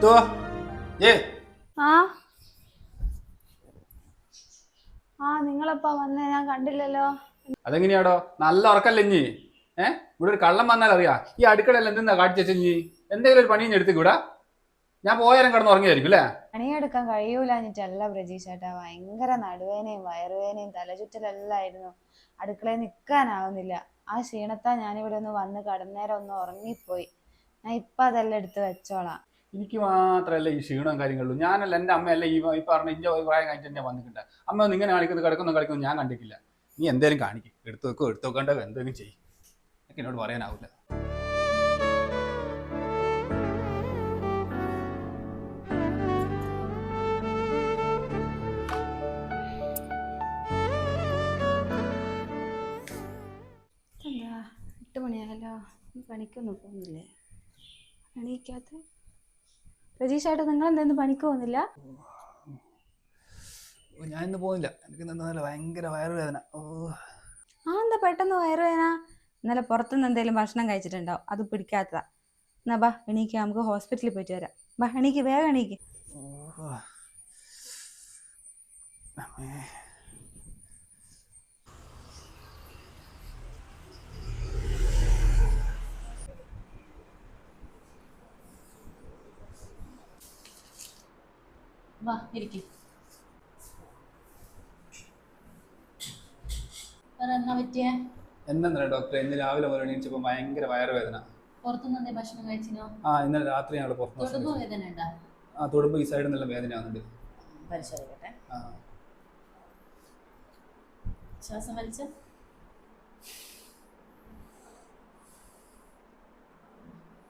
മുത്തോ ഏ ആ ആ നിങ്ങളെപ്പാ വന്നേ? ഞാൻ കണ്ടില്ലല്ലോ. അതെങ്ങനെയാടോ നല്ല ഉറക്കല്ലേ ഇഞ്ഞി? ഇവിടെ ഒരു കള്ളം വന്നാൽ അറിയാ ഈ അടുക്കളയിൽ എന്തെന്നാ കാട്ടിച്ചു ഇഞ്ഞി എന്തെങ്കിലും ഒരു പണിയും എടുത്തുകൂടാ. ഞാൻ പോയാലും കിടന്ന് ഉറങ്ങിയായിരിക്കും അല്ലേ? പണിയെടുക്കാൻ കഴിയൂലാഞ്ഞിട്ടല്ല പ്രജീഷേട്ടാ, ഭയങ്കര നടുവേനയും വയറുവേനയും തലചുറ്റലെല്ലാം ആയിരുന്നു. അടുക്കളയിൽ നിൽക്കാനാവുന്നില്ല. ആ ക്ഷീണത്താ ഞാനിവിടെ ഒന്ന് വന്ന് കടന്നേരം ഒന്ന് ഉറങ്ങിപ്പോയി. ഞാൻ ഇപ്പം അതെല്ലാം എടുത്ത് വെച്ചോളാം. എനിക്ക് മാത്രമല്ല ഈ ക്ഷീണവും കാര്യങ്ങളുള്ളൂ. ഞാനല്ല എൻ്റെ അമ്മയല്ല ഈ പറഞ്ഞ ഇഞ്ച പ്രായം കഴിഞ്ഞിട്ട് ഞാൻ വന്നിട്ടുണ്ട്. അമ്മ ഒന്ന് ഇങ്ങനെ കാണിക്കുന്നത് കിടക്കുന്നു ഞാൻ കണ്ടിട്ടില്ല. നീ എന്തേലും കാണിക്കും, എടുത്തു വെക്കേണ്ട എന്തെങ്കിലും ചെയ്യും. എനിക്ക് എന്നോട് പറയാനാവില്ല. എന്താ 8 മണിയായല്ലോ, പണിക്കൊന്നും പോകുന്നില്ലേ? എണീക്കാത്ത പ്രജീഷേട്ടാ, നിങ്ങൾ എന്തായാലും പണിക്ക് പോകുന്നില്ല? ഞാൻ ഇന്ന് പോകുന്നില്ല. എനിക്ക് നല്ല ഭയങ്കര വയറുവേദന. ആ എന്താ പെട്ടെന്ന് വയറുവേദന? ഇന്നലെ പുറത്തുനിന്ന് എന്തെങ്കിലും ഭക്ഷണം കഴിച്ചിട്ടുണ്ടാവും, അത് പിടിക്കാത്തതാ. എന്നാ ബാ എണീക്ക്, നമുക്ക് ഹോസ്പിറ്റലിൽ പോയിട്ട് വരാം. ബാ എണീക്ക്, വേഗം എണീക്ക്. വാ ഇരിക്കും. എന്നാ പറ്റിയേ? എന്താ ഡോക്ടറെ, ഇന്ന് രാവിലെ മുതൽ എണീച്ചപ്പോൾ ഭയങ്കര വയറുവേദന. പുറത്തുനിന്ന് എന്തേ ഭക്ഷണം കഴിച്ചിനോ? ഇന്നലെ രാത്രി ഞങ്ങൾ പുറത്ത് തൊടുമ്പോ വേദന ഉണ്ടാ? തൊടുമ്പോ ഈ സൈഡിൽ നിന്നുള്ള വേദനയാകുന്നുണ്ട്. പരിശോധിക്കട്ടെ. ശ്വാസം വലിച്ച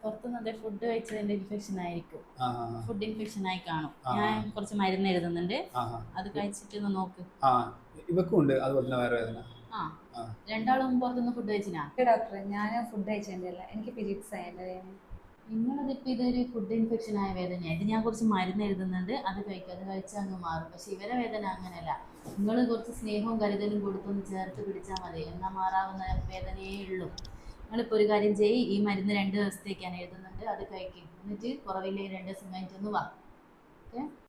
പുറത്തുനിന്ന് ഫുഡ് കഴിച്ചതിന്റെ ഇൻഫെക്ഷൻ ആയിരിക്കും. ഫുഡ് ഇൻഫെക്ഷൻ ആയി കാണും. ഞാൻ കുറച്ച് മരുന്ന് എഴുതുന്നുണ്ട്, അത് കഴിച്ചിട്ട് നോക്ക്. ഇവക്കും ഉണ്ട് അതുപോലെ തന്നെ വയറുവേദന. രണ്ടാളും പുറത്തുനിന്ന് ഫുഡ് കഴിച്ചിനാ? ഡോക്ടറെ, ഞാൻ ഫുഡ് കഴിച്ചതല്ല, എനിക്ക് പീരിയഡ്സ് ആയതിന്റെ. നിങ്ങളതിപ്പോൾ ഇതൊരു ഫുഡ് ഇൻഫെക്ഷൻ ആയ വേദനയാണ്. ഇത് ഞാൻ കുറച്ച് മരുന്ന് എഴുതുന്നുണ്ട്, അത് കഴിക്കുക. അത് കഴിച്ചാൽ അങ്ങ് മാറും. പക്ഷെ ഇവരെ വേദന അങ്ങനെയല്ല. നിങ്ങൾ കുറച്ച് സ്നേഹവും കരുതലും കൊടുത്തൊന്ന് ചേർത്ത് പിടിച്ചാൽ മതി, എന്നാൽ മാറാവുന്ന വേദനയേ ഉള്ളൂ. നിങ്ങളിപ്പോൾ ഒരു കാര്യം ചെയ്യ്, ഈ മരുന്ന് 2 ദിവസത്തേക്കാണ് എഴുതുന്നുണ്ട്, അത് കഴിക്കും. എന്നിട്ട് കുറവില്ലെങ്കിൽ 2 ദിവസം കഴിഞ്ഞിട്ടൊന്ന് വാ. ഓക്കെ.